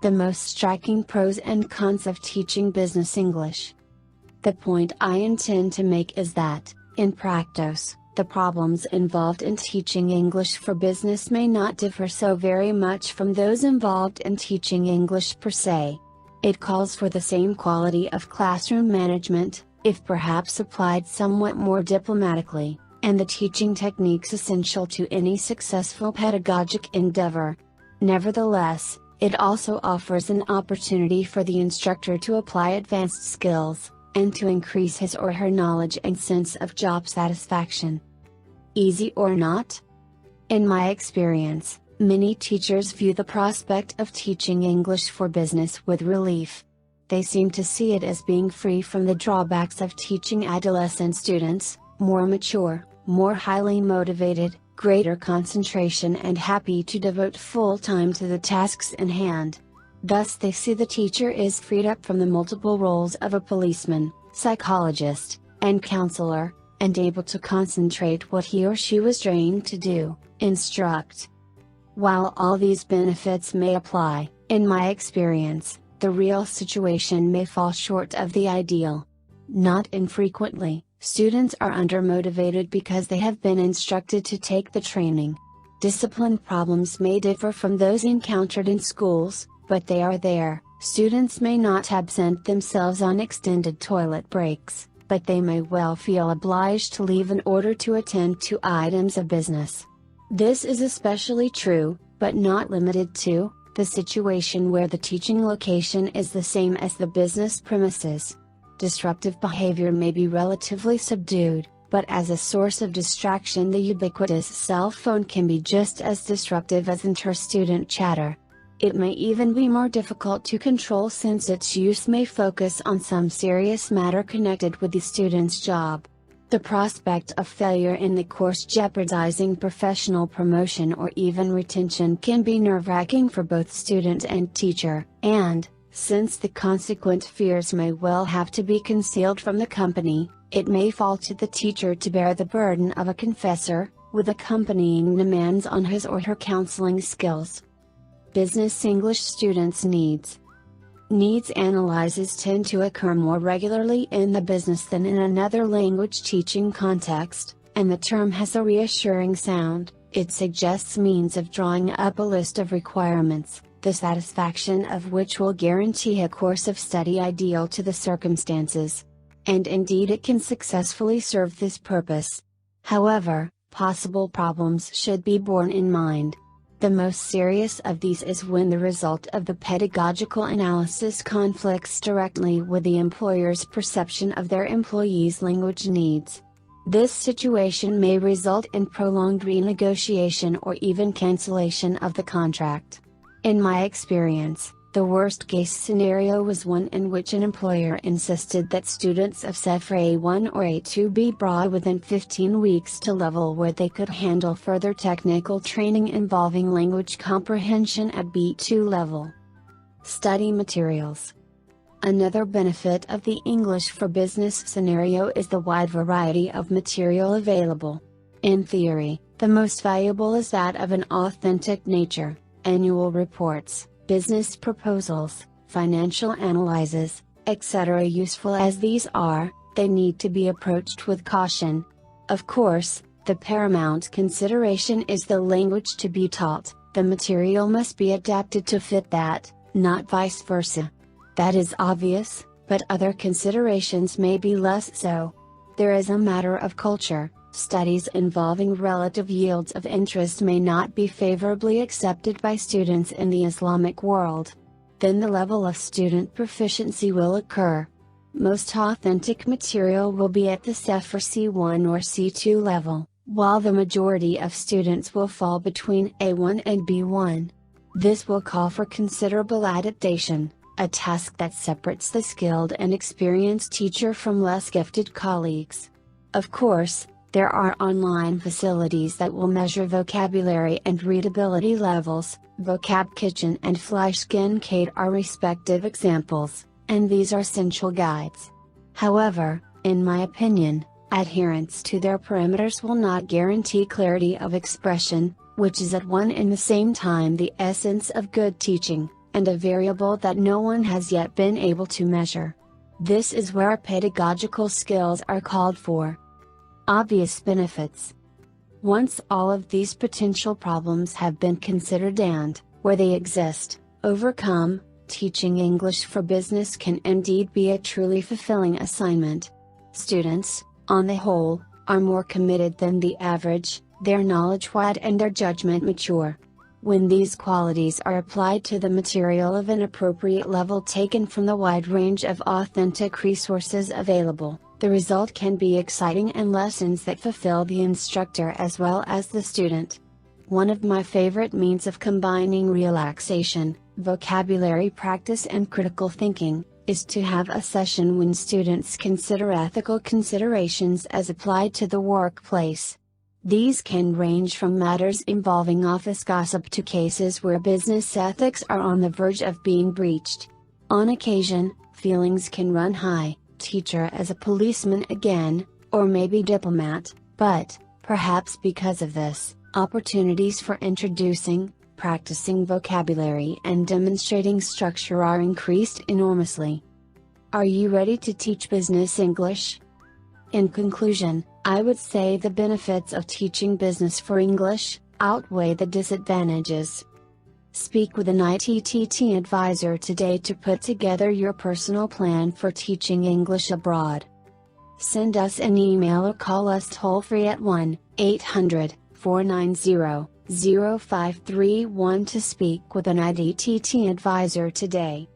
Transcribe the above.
The most striking pros and cons of teaching business English. The point I intend to make is that, in practice, the problems involved in teaching English for business may not differ so very much from those involved in teaching English per se. It calls for the same quality of classroom management, if perhaps applied somewhat more diplomatically, and the teaching techniques essential to any successful pedagogic endeavor. Nevertheless, it also offers an opportunity for the instructor to apply advanced skills, and to increase his or her knowledge and sense of job satisfaction. Easy or not? In my experience, many teachers view the prospect of teaching English for business with relief. They seem to see it as being free from the drawbacks of teaching adolescent students, more mature, more highly motivated, greater concentration and happy to devote full time to the tasks in hand. Thus they see the teacher is freed up from the multiple roles of a policeman, psychologist, and counselor, and able to concentrate what he or she was trained to do, instruct. While all these benefits may apply, in my experience, the real situation may fall short of the ideal. Not infrequently, students are undermotivated because they have been instructed to take the training. Discipline problems may differ from those encountered in schools, but they are there. Students may not absent themselves on extended toilet breaks, but they may well feel obliged to leave in order to attend to items of business. This is especially true, but not limited to, the situation where the teaching location is the same as the business premises. Disruptive behavior may be relatively subdued, but as a source of distraction the ubiquitous cell phone can be just as disruptive as inter-student chatter. It may even be more difficult to control since its use may focus on some serious matter connected with the student's job. The prospect of failure in the course jeopardizing professional promotion or even retention can be nerve-wracking for both student and teacher, and, since the consequent fears may well have to be concealed from the company, it may fall to the teacher to bear the burden of a confessor, with accompanying demands on his or her counseling skills. Business English students' needs. Needs analyses tend to occur more regularly in the business than in another language teaching context, and the term has a reassuring sound. It suggests means of drawing up a list of requirements, the satisfaction of which will guarantee a course of study ideal to the circumstances. And indeed it can successfully serve this purpose. However, possible problems should be borne in mind. The most serious of these is when the result of the pedagogical analysis conflicts directly with the employer's perception of their employees' language needs. This situation may result in prolonged renegotiation or even cancellation of the contract. In my experience, the worst-case scenario was one in which an employer insisted that students of TEFL A1 or A2 be brought within 15 weeks to level where they could handle further technical training involving language comprehension at B2 level. Study materials. Another benefit of the English for Business scenario is the wide variety of material available. In theory, the most valuable is that of an authentic nature: annual reports, business proposals, financial analyses, etc. Useful as these are, they need to be approached with caution. Of course, the paramount consideration is the language to be taught. The material must be adapted to fit that, not vice versa. That is obvious, but other considerations may be less so. There is a matter of culture. Studies involving relative yields of interest may not be favorably accepted by students in the Islamic world. Then the level of student proficiency will occur. Most authentic material will be at the TEFL C1 or C2 level, while the majority of students will fall between A1 and B1. This will call for considerable adaptation, a task that separates the skilled and experienced teacher from less gifted colleagues. Of course, there are online facilities that will measure vocabulary and readability levels. Vocab Kitchen and Flyskin are respective examples, and these are essential guides. However, in my opinion, adherence to their parameters will not guarantee clarity of expression, which is at one and the same time the essence of good teaching, and a variable that no one has yet been able to measure. This is where pedagogical skills are called for. Obvious benefits. Once all of these potential problems have been considered and, where they exist, overcome, teaching English for business can indeed be a truly fulfilling assignment. Students, on the whole, are more committed than the average, their knowledge wide and their judgment mature. When these qualities are applied to the material of an appropriate level taken from the wide range of authentic resources available, the result can be exciting and lessons that fulfill the instructor as well as the student. One of my favorite means of combining relaxation, vocabulary practice and critical thinking, is to have a session when students consider ethical considerations as applied to the workplace. These can range from matters involving office gossip to cases where business ethics are on the verge of being breached. On occasion, feelings can run high, teacher as a policeman again, or maybe diplomat, but, perhaps because of this, opportunities for introducing, practicing vocabulary and demonstrating structure are increased enormously. Are you ready to teach business English? In conclusion, I would say the benefits of teaching business for English outweigh the disadvantages. Speak with an ITTT advisor today to put together your personal plan for teaching English abroad. Send us an email or call us toll-free at 1-800-490-0531 to speak with an ITTT advisor today.